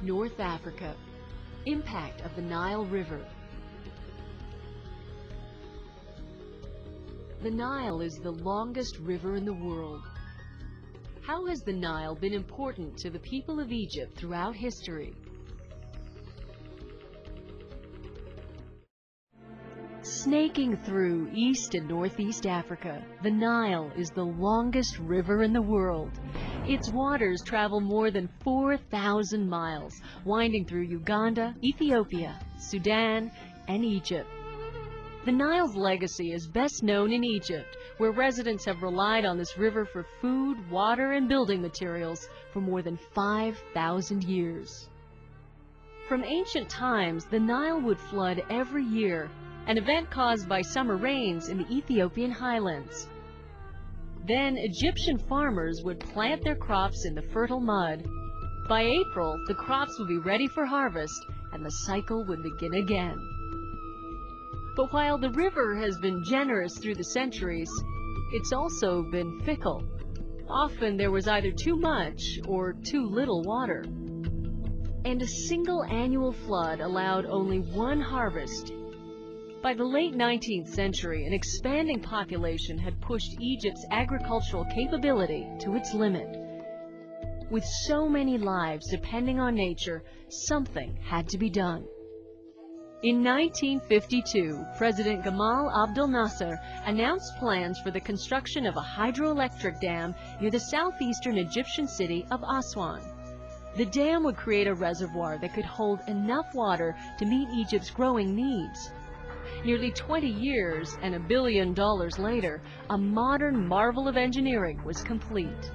North Africa. Impact of the Nile River. The Nile is the longest river in the world. How has the Nile been important to the people of Egypt throughout history? Snaking through East and Northeast Africa, the Nile is the longest river in the world. Its waters travel more than 4,000 miles, winding through Uganda, Ethiopia, Sudan, and Egypt. The Nile's legacy is best known in Egypt, where residents have relied on this river for food, water, and building materials for more than 5,000 years. From ancient times, the Nile would flood every year, an event caused by summer rains in the Ethiopian highlands. Then Egyptian farmers would plant their crops in the fertile mud. By April, the crops would be ready for harvest, and the cycle would begin again. But while the river has been generous through the centuries, it's also been fickle. Often there was either too much or too little water. And a single annual flood allowed only one harvest. By the late 19th century, an expanding population had pushed Egypt's agricultural capability to its limit. With so many lives depending on nature, something had to be done. In 1952, President Gamal Abdel Nasser announced plans for the construction of a hydroelectric dam near the southeastern Egyptian city of Aswan. The dam would create a reservoir that could hold enough water to meet Egypt's growing needs. Nearly 20 years and $1 billion later, a modern marvel of engineering was complete.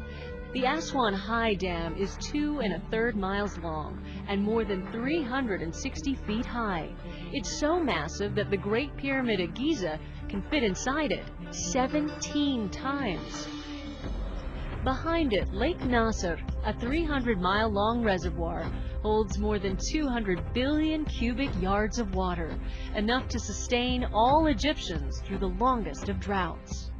The Aswan High Dam is 2 1/3 miles long and more than 360 feet high. It's so massive that the Great Pyramid at Giza can fit inside it 17 times. Behind it, Lake Nasser, a 300-mile-long reservoir, holds more than 200 billion cubic yards of water, enough to sustain all Egyptians through the longest of droughts.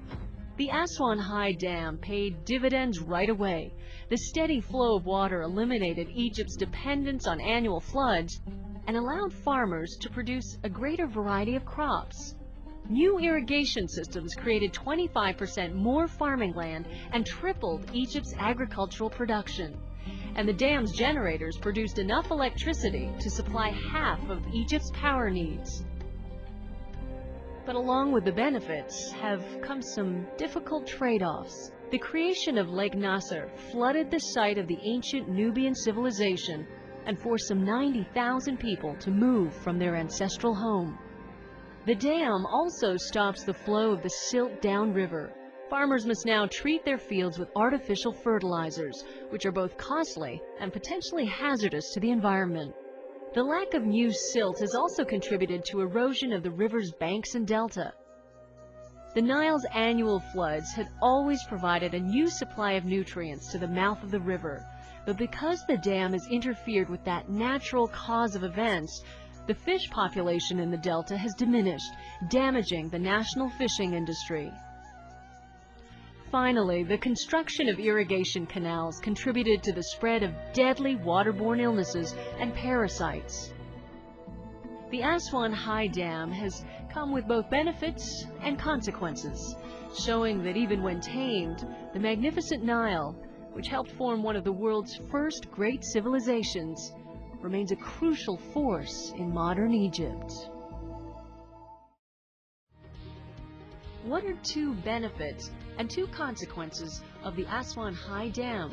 The Aswan High Dam paid dividends right away. The steady flow of water eliminated Egypt's dependence on annual floods and allowed farmers to produce a greater variety of crops. New irrigation systems created 25% more farming land and tripled Egypt's agricultural production. And the dam's generators produced enough electricity to supply half of Egypt's power needs. But along with the benefits have come some difficult trade-offs. The creation of Lake Nasser flooded the site of the ancient Nubian civilization and forced some 90,000 people to move from their ancestral home. The dam also stops the flow of the silt downriver. Farmers must now treat their fields with artificial fertilizers, which are both costly and potentially hazardous to the environment. The lack of new silt has also contributed to erosion of the river's banks and delta. The Nile's annual floods had always provided a new supply of nutrients to the mouth of the river, but because the dam has interfered with that natural cause of events, the fish population in the delta has diminished, damaging the national fishing industry. Finally, the construction of irrigation canals contributed to the spread of deadly waterborne illnesses and parasites. The Aswan High Dam has come with both benefits and consequences, showing that even when tamed, the magnificent Nile, which helped form one of the world's first great civilizations, remains a crucial force in modern Egypt. What are two benefits and two consequences of the Aswan High Dam?